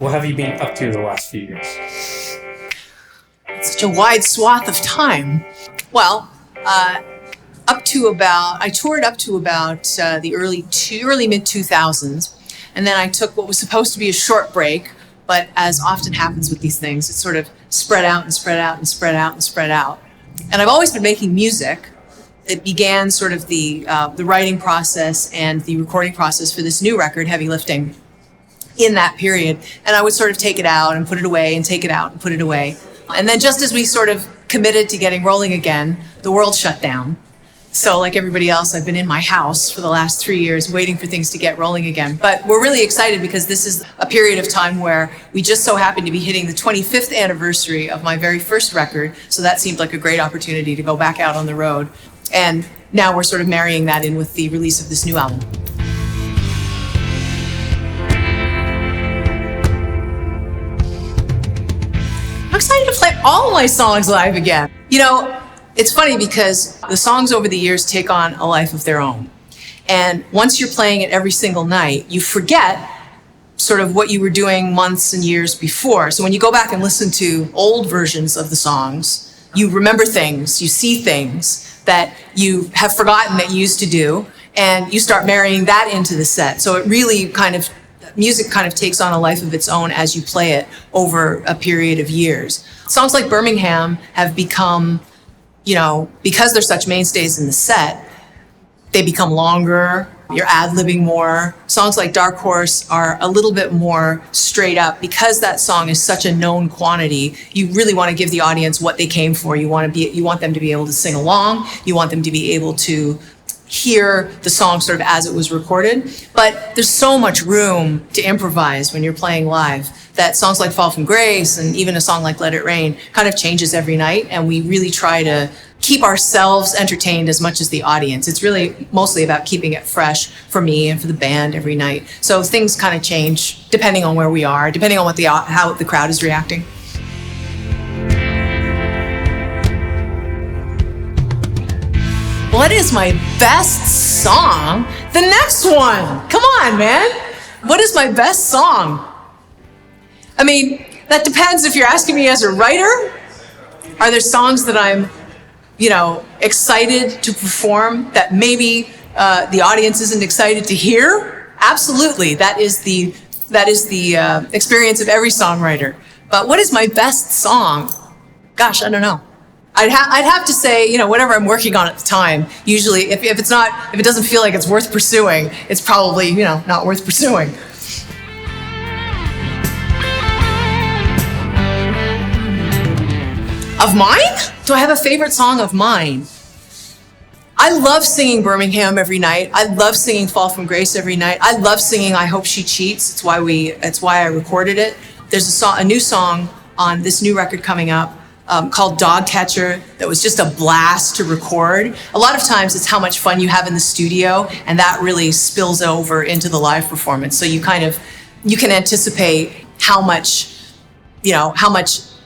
What have you been up to the last few years? Such a wide swath of time. Well, I toured up to about the early mid 2000s, and then I took what was supposed to be a short break, but as often happens with these things, it sort of spread out and spread out and spread out and spread out. And I've always been making music. It began sort of the writing process and the recording process for this new record, Heavy Lifting, in that period. And I would sort of take it out and put it away and take it out and put it away. And then just as we sort of committed to getting rolling again, the world shut down. So like everybody else, I've been in my house for the last 3 years waiting for things to get rolling again. But we're really excited because this is a period of time where we just so happen to be hitting the 25th anniversary of my very first record. So that seemed like a great opportunity to go back out on the road. And now we're sort of marrying that in with the release of this new album. I'm excited to play all my songs live again. You know, it's funny because the songs over the years take on a life of their own. And once you're playing it every single night, you forget sort of what you were doing months and years before. So when you go back and listen to old versions of the songs, you remember things, you see things that you have forgotten that you used to do, and you start marrying that into the set. So it really music kind of takes on a life of its own as you play it over a period of years. Songs like Birmingham have become, you know, because they're such mainstays in the set, they become longer, you're ad-libbing more. Songs like Dark Horse are a little bit more straight up. Because that song is such a known quantity, you really want to give the audience what they came for. You want them to be able to sing along, you want them to be able to hear the song sort of as it was recorded. But there's so much room to improvise when you're playing live that songs like Fall from Grace and even a song like Let It Rain kind of changes every night, and we really try to keep ourselves entertained as much as the audience. It's really mostly about keeping it fresh for me and for the band every night. So things kind of change depending on where we are, depending on how the crowd is reacting. What is my best song? The next one. Come on, man. What is my best song? I mean, that depends if you're asking me as a writer. Are there songs that I'm, excited to perform that maybe the audience isn't excited to hear? Absolutely. That is the experience of every songwriter. But what is my best song? Gosh, I don't know. I'd have to say, whatever I'm working on at the time. Usually, if it doesn't feel like it's worth pursuing, it's probably, not worth pursuing. Of mine? Do I have a favorite song of mine? I love singing Birmingham every night. I love singing Fall from Grace every night. I love singing I Hope She Cheats. It's why I recorded it. There's a new song on this new record coming up called Dog Catcher that was just a blast to record. A lot of times it's how much fun you have in the studio, and that really spills over into the live performance. So you can anticipate how much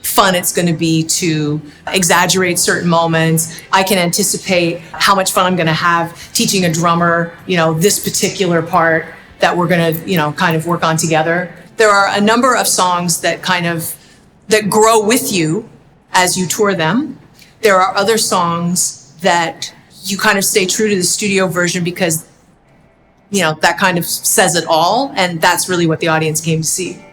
fun it's going to be to exaggerate certain moments. I can anticipate how much fun I'm going to have teaching a drummer, this particular part that we're going to, kind of work on together. There are a number of songs that grow with you as you tour them. There are other songs that you kind of stay true to the studio version because, that kind of says it all, and that's really what the audience came to see.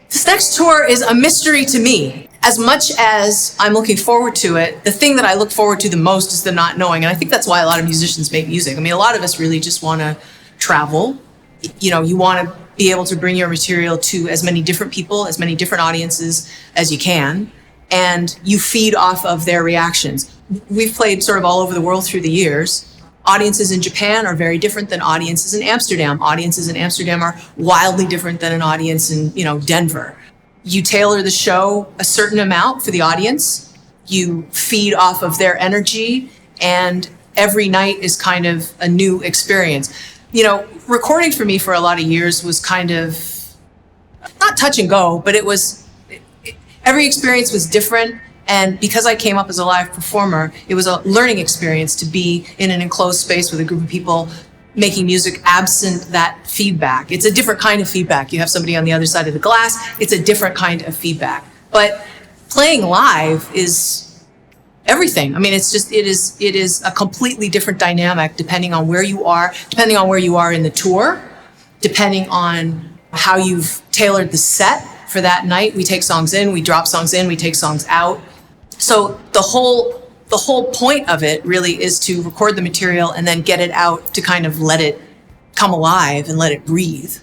This next tour is a mystery to me. As much as I'm looking forward to it, the thing that I look forward to the most is the not knowing, and I think that's why a lot of musicians make music. I mean, a lot of us really just want to travel. You want to be able to bring your material to as many different people, as many different audiences as you can, and you feed off of their reactions. We've played sort of all over the world through the years. Audiences in Japan are very different than audiences in Amsterdam. Audiences in Amsterdam are wildly different than an audience in, Denver. You tailor the show a certain amount for the audience. You feed off of their energy, and every night is kind of a new experience. Recording for me for a lot of years was kind of not touch and go, but every experience was different. And because I came up as a live performer, it was a learning experience to be in an enclosed space with a group of people making music absent that feedback. It's a different kind of feedback. You have somebody on the other side of the glass. It's a different kind of feedback. But playing live is everything. I mean, it is a completely different dynamic depending on where you are, depending on where you are in the tour, depending on how you've tailored the set for that night. We take songs in, we drop songs in, we take songs out. So the whole point of it really is to record the material and then get it out to kind of let it come alive and let it breathe.